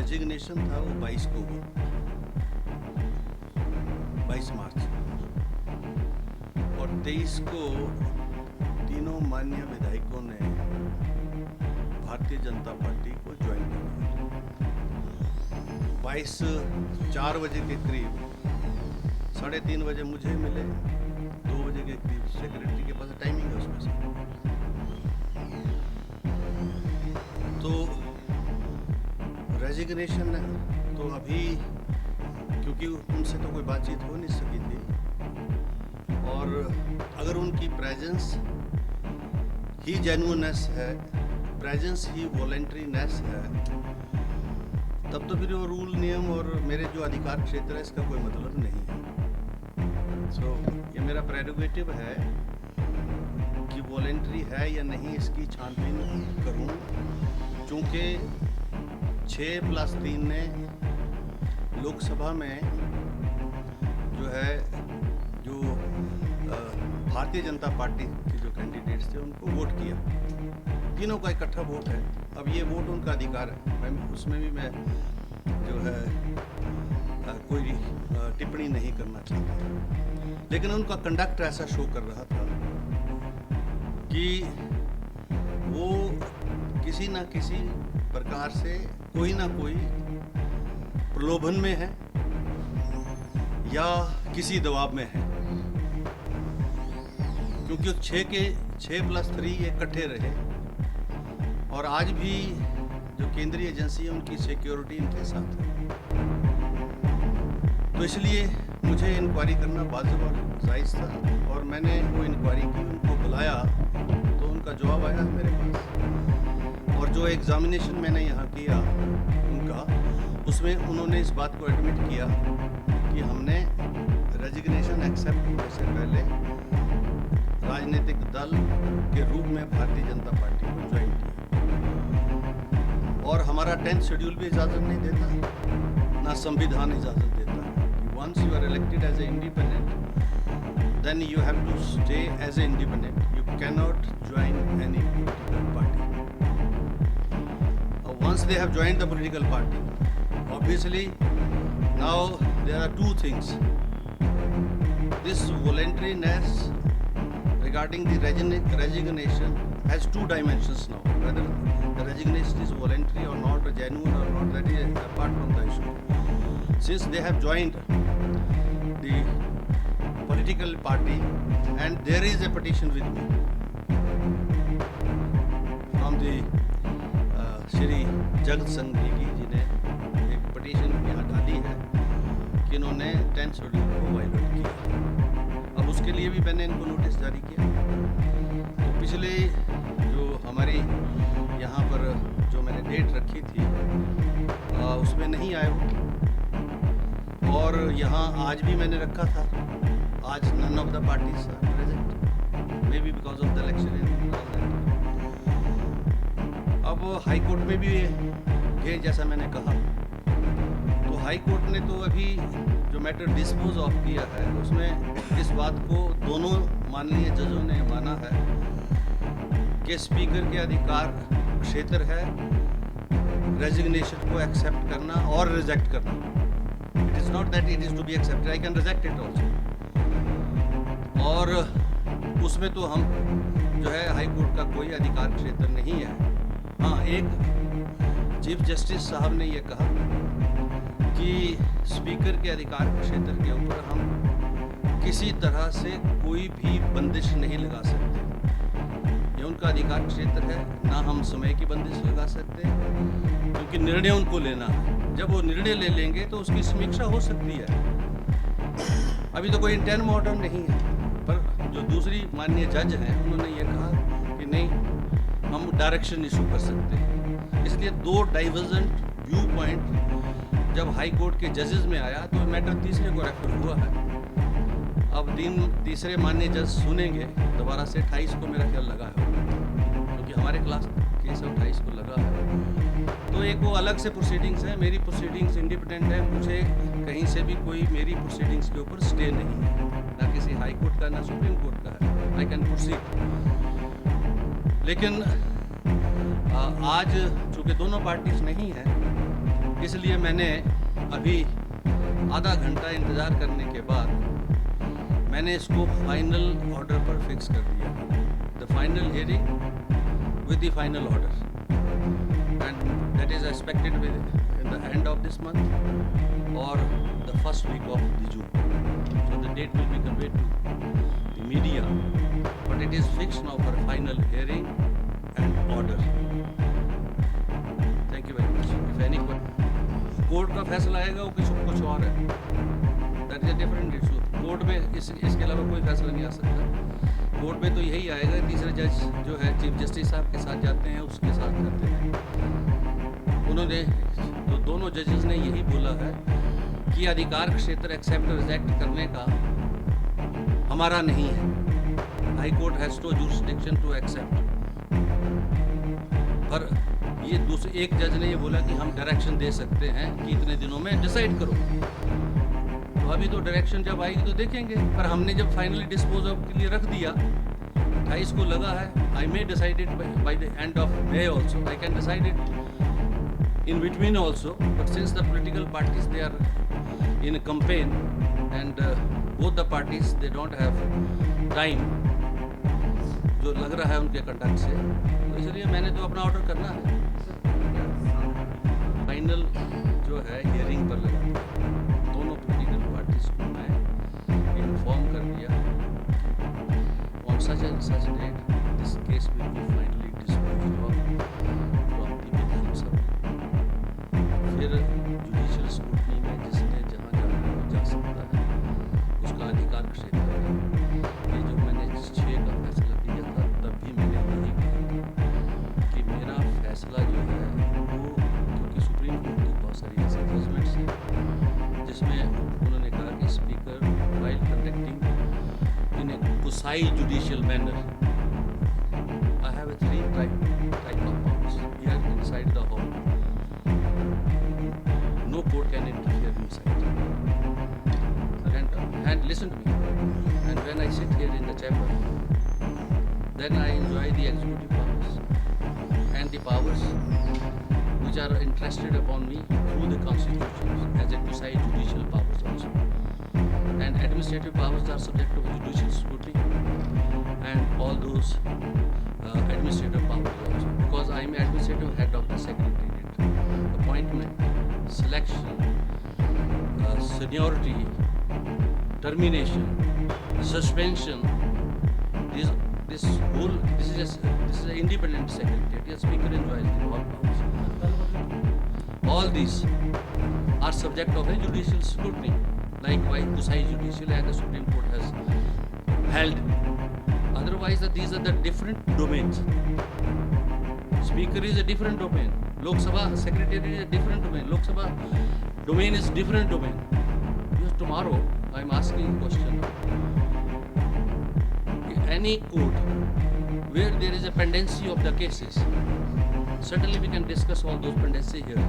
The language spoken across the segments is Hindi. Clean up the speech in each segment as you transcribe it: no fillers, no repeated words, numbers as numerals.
रेजिग्नेशन था वो 22 को हुआ, 22 मार्च, और 23 को तीनों माननीय विधायकों ने भारतीय जनता पार्टी को ज्वाइन किया। 22 4 बजे के करीब, 3:30 बजे मुझे मिले, 2 बजे के करीब सेक्रेटरी के पास, टाइमिंग है उसमें से। तो रेजिग्नेशन तो अभी, क्योंकि उनसे तो कोई बातचीत हो नहीं सकी थी, और अगर उनकी प्रेजेंस ही जेन्युइननेस है, प्रेजेंस ही वॉलंटरीनेस है, तब तो फिर वो रूल नियम और मेरे जो अधिकार क्षेत्र है इसका कोई मतलब नहीं है। सो ये मेरा प्रेरोगेटिव है कि वॉलंटरी है या नहीं इसकी छानबीन करूं, चूँकि 6+3 ने लोकसभा में जो भारतीय जनता पार्टी के जो कैंडिडेट्स थे उनको वोट किया, तीनों का इकट्ठा वोट है। अब ये वोट उनका अधिकार है, उसमें भी मैं जो है कोई टिप्पणी नहीं करना चाहता, लेकिन उनका कंडक्ट ऐसा शो कर रहा था कि वो किसी ना किसी प्रकार से कोई ना कोई प्रलोभन में है या किसी दबाव में है, क्योंकि 6+3 ये इकट्ठे रहे, और आज भी जो केंद्रीय एजेंसी है उनकी सिक्योरिटी इनके साथ है। तो इसलिए मुझे इंक्वायरी करना वाजिब और जायज़ था, और मैंने वो इंक्वायरी की, उनको बुलाया, तो उनका जवाब आया मेरे पास, और जो एग्जामिनेशन मैंने यहाँ किया उनका, उसमें उन्होंने इस बात को एडमिट किया कि हमने रेजिग्नेशन एक्सेप्ट होने से पहले राजनीतिक दल के रूप में भारतीय जनता पार्टी को ज्वाइन किया, और हमारा 10th शेड्यूल भी इजाज़त नहीं देता, ना संविधान इजाज़त देता कि once you are elected as a independent, then you have to stay as a independent, you can not join any political party. Once they have joined the political party, obviously now there are two things. This voluntariness regarding the resignation has two dimensions now. Whether the resignation is voluntary or not, or genuine or not, that is apart from the issue. Since they have joined the political party, and there is a petition with me from the Shri जगत संघ जी ने एक पिटीशन यहाँ डाली है कि इन्होंने 10th शेड्यूल को वायलेट किया। अब उसके लिए भी मैंने इनको नोटिस जारी किया। तो पिछले जो हमारी यहाँ पर जो मैंने डेट रखी थी उसमें नहीं आए वो, और यहाँ आज भी मैंने रखा था, आज none of the parties are present, may be because of the election in all that. अब हाई कोर्ट में भी गए, जैसा मैंने कहा, तो हाई कोर्ट ने तो अभी जो मैटर डिस्पोज ऑफ किया है उसमें इस बात को दोनों माननीय जजों ने माना है कि स्पीकर के अधिकार क्षेत्र है रेजिग्नेशन को एक्सेप्ट करना और रिजेक्ट करना। It is not that it is to be accepted, I can reject it also, और उसमें तो हम जो है हाई कोर्ट का कोई अधिकार क्षेत्र नहीं है। हाँ, एक चीफ जस्टिस साहब ने ये कहा कि स्पीकर के अधिकार क्षेत्र के ऊपर हम किसी तरह से कोई भी बंदिश नहीं लगा सकते, ये उनका अधिकार क्षेत्र है, ना हम समय की बंदिश लगा सकते, क्योंकि निर्णय उनको लेना है। जब वो निर्णय ले लेंगे तो उसकी समीक्षा हो सकती है। अभी तो कोई इंटेंट ऑर्डर नहीं है, पर जो दूसरी माननीय जज हैं उन्होंने ये कहा कि नहीं, हम डायरेक्शन इशू कर सकते हैं। इसलिए दो डाइवर्जेंट व्यू पॉइंट जब हाई कोर्ट के जजेस में आया तो मैटर तीसरे को रेफर हुआ है। अब तीसरे माननीय जज सुनेंगे दोबारा से 28 को, मेरा ख्याल लगा है, क्योंकि हमारे क्लास केस 28 को लगा है। तो एक वो अलग से प्रोसीडिंग्स है, मेरी प्रोसीडिंग्स इंडिपेंडेंट है, मुझे कहीं से भी कोई मेरी प्रोसीडिंग्स के ऊपर स्टे नहीं है, ना किसी हाई कोर्ट का ना सुप्रीम कोर्ट का है। I can proceed. लेकिन आज चूँकि दोनों पार्टीज नहीं हैं, इसलिए मैंने अभी आधा घंटा इंतज़ार करने के बाद मैंने इसको फाइनल ऑर्डर पर फिक्स कर दिया, the final hearing with the final order, and that is expected in the end of this month or the first week of the June. So the date will be conveyed to the media, but it is fixed now for final hearing and order. Thank you very much. If any court का फैसला आएगा वो कुछ और है, that is a different issue. Court में इसके अलावा कोई फैसला नहीं आ सकता। कोर्ट में तो यही आएगा, तीसरे जज जो है चीफ जस्टिस साहब के साथ जाते हैं, उसके साथ करते हैं। उन्होंने तो दोनों जजेस ने यही बोला है कि अधिकार क्षेत्र एक्सेप्ट रिजेक्ट करने का हमारा नहीं है। High court has no jurisdiction to accept. पर ये दूसरे एक जज ने ये बोला कि हम डायरेक्शन दे सकते हैं कि इतने दिनों में डिसाइड करो। तो अभी तो डायरेक्शन जब आएगी तो देखेंगे, पर हमने जब फाइनली डिस्पोज ऑफ के लिए रख दिया, 28 को लगा है, I may decide it by the end of May also, I can decide it in between also, but since the political parties they are in campaign and both the parties they don't have time, जो लग रहा है उनके कंडक्ट से, तो इसलिए मैंने तो अपना ऑर्डर करना है। फाइनल जो है हियरिंग पर लगा दोनों पोलिटिकल पार्टीज को मैं इन्फॉर्म कर दिया on such and such date this case will be finally disposed off from the Vidhan Sabha. फिर जुडिशियल स्क्रूटनी में जिसने जहाँ जाना है वो जा सकता है, उसका अधिकार क्षेत्र है। ये जो मैंने 6 का फैसला किया था तब भी मैंने यही कहा था कि मेरा फैसला जो है वो, क्योंकि सुप्रीम कोर्ट की बहुत सारी ऐसी जजमेंट्स हैं जिसमें उन्होंने कहा कि speaker while conducting in a precise judicial manner, I have 3 type of powers here inside the hall, no court can interfere inside, and listen to me, and when I sit here in the chamber, then I enjoy the executive powers and the powers which are entrusted upon me through the constitution as a preside judicial powers also, and administrative powers are subject to judicial scrutiny and all those administrative powers also, because I am administrative head of the secretariat. Appointment, selection, seniority, termination, suspension, this is an independent secretariat. The speaker enjoys all powers. All these are subject of a judicial scrutiny. Likewise, preside judicial as the Supreme Court has held. Otherwise, these are the different domains. Speaker is a different domain. Lok Sabha secretariat is a different domain. Lok Sabha domain is different domain. Because tomorrow I am asking a question. Any court where there is a pendency of the cases, certainly we can discuss all those pendency here.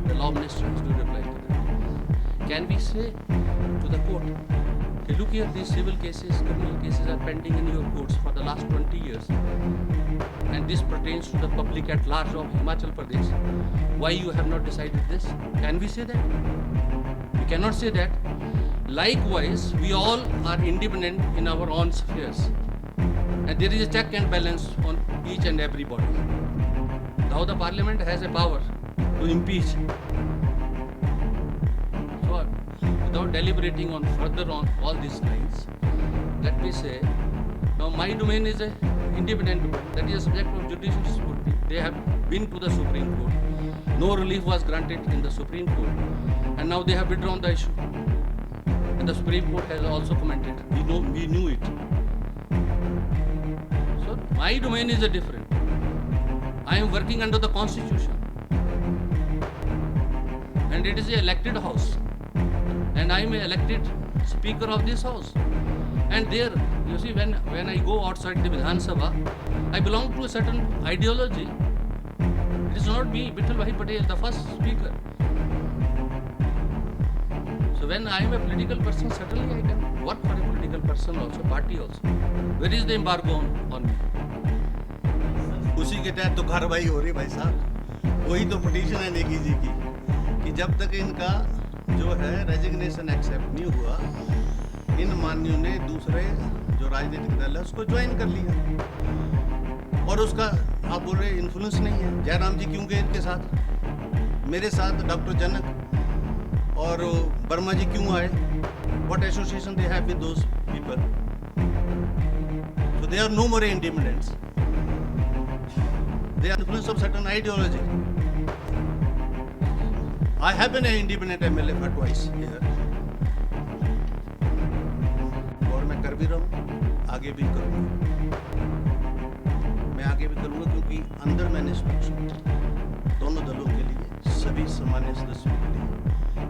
The law minister has to reply to that. Can we say to the court, hey, look here, these civil cases, criminal cases are pending in your courts for the last 20 years, and this pertains to the public at large of Himachal Pradesh. Why you have not decided this? Can we say that? We cannot say that. Likewise, we all are independent in our own spheres, and there is a check and balance on each and every body. Now the parliament has a power to impeach. So, without deliberating on further on all these lines, let me say, now my domain is a independent domain, that is a subject of judicial scrutiny. They have been to the Supreme Court. No relief was granted in the Supreme Court, and now they have withdrawn the issue. And the Supreme Court has also commented. We knew it. So my domain is a different. I am working under the Constitution, and it is an elected house, and I am an elected Speaker of this house. And there, you see, when I go outside the Vidhan Sabha, I belong to a certain ideology. It is not me, Bittal Bhai Patel, the first speaker. So when I am a political person, certainly I can work for a political person also, party also. Where is the embargo on me? उसी के तहत तो कार्रवाई हो रही भाई साहब। वही तो पिटीशन है नेगी जी की कि जब तक इनका जो है रेजिग्नेशन एक्सेप्ट नहीं हुआ, इन मान्यों ने दूसरे जो राजनीतिक दल है उसको ज्वाइन कर लिया, और उसका आप बोल रहे इन्फ्लुएंस नहीं है। जयराम जी क्यों गए इनके साथ? मेरे साथ डॉक्टर जनक और वर्मा जी क्यों आए? What association they have with those people? So they are no more independents, they are influence of certain ideology. I have been an independent MLA for twice here, और मैं कर भी रहा हूँ, आगे भी करूँगा। मैं आगे भी करूँगा क्योंकि अंदर मैंने निष्पक्ष हूँ, दोनों दलों के लिए, सभी सामान्य सदस्यों के लिए।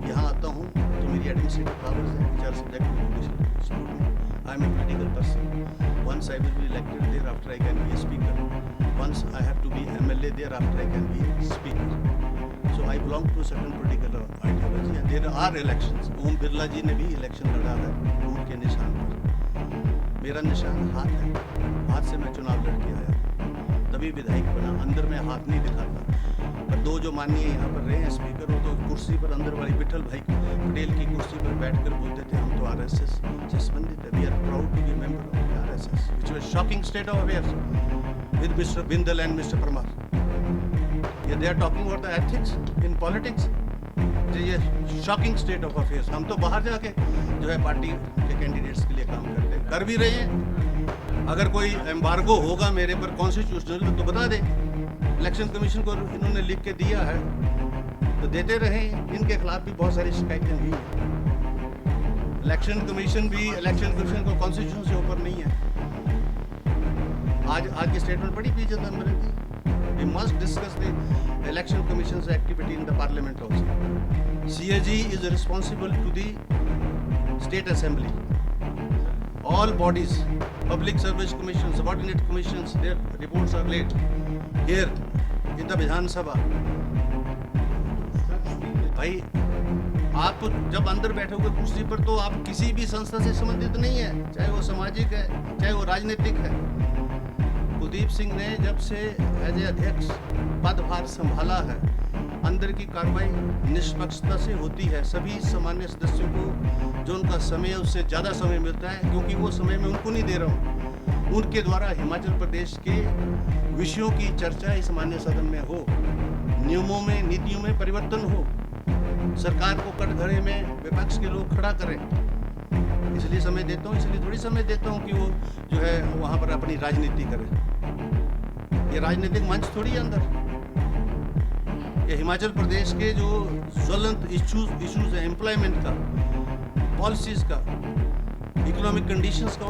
यहाँ आता हूँ तो मेरी एडमिनिस्ट्रेटिव पावर्स हैं, which are subject to scrutiny. I am a political person. Once I will be elected, thereafter I can be a speaker. Once I have to be MLA, thereafter I can be a speaker. So I belong to a certain political ideology, and there are elections. Om Birla जी ने भी इलेक्शन लड़ा है फूल के निशान पर। मेरा निशान हाथ है, हाथ से मैं चुनाव लड़के आया, तभी विधायक बना। अंदर में हाथ नहीं दिखाता। पर दो जो माननीय यहाँ पर रहे हैं स्पीकर, वो तो कुर्सी पर अंदर वाली विठल भाई पटेल की कुर्सी पर बैठकर बोलते थे हम तो RSS से संबंधित है। We are proud to be member of RSS, which was shocking state of affairs with Mr. Bindal and Mr. Parmar. Yeah, they are talking about the ethics in politics. ये शॉकिंग स्टेट ऑफ अफेयर्स। हम तो बाहर जाके जो है पार्टी के कैंडिडेट्स के लिए काम करते हैं, कर भी रहे हैं। अगर कोई एम्बार्गो होगा मेरे पर कॉन्स्टिट्यूशनल तो बता दे। इलेक्शन कमीशन को इन्होंने लिख के दिया है तो देते रहे। इनके खिलाफ भी बहुत सारी शिकायतें हुई हैं। इलेक्शन कमीशन को कॉन्स्टिट्यूशन से ऊपर नहीं है। आज की स्टेटमेंट पढ़ी पी चिदम्बरम की। We must discuss the election commission's activity in the parliament also. CAG is responsible to the state assembly. All bodies, public service commissions, subordinate commissions, their reports are laid here in the Vidhan Sabha. भाई आप जब अंदर बैठोगे कुर्सी पर तो आप किसी भी संस्था से संबंधित नहीं है, चाहे वो सामाजिक है, चाहे वो राजनीतिक है। कुलदीप सिंह ने जब से एज ए अध्यक्ष पदभार संभाला है, अंदर की कार्रवाई निष्पक्षता से होती है। सभी सामान्य सदस्यों को जो उनका समय है उससे ज़्यादा समय मिलता है, क्योंकि वो समय मैं उनको नहीं दे रहा हूँ। उनके द्वारा हिमाचल प्रदेश के विषयों की चर्चा इस मान्य सदन में हो, नियमों में नीतियों में परिवर्तन हो, सरकार को कटघरे में विपक्ष के लोग खड़ा करें। इसलिए समय देता हूँ, इसलिए थोड़ी समय देता हूँ कि वो जो है वहाँ पर अपनी राजनीति करे। ये राजनीतिक मंच थोड़ी है अंदर। ये हिमाचल प्रदेश के जो ज्वलंत इश्यूज है, एम्प्लॉयमेंट का, पॉलिसीज का, इकोनॉमिक कंडीशंस का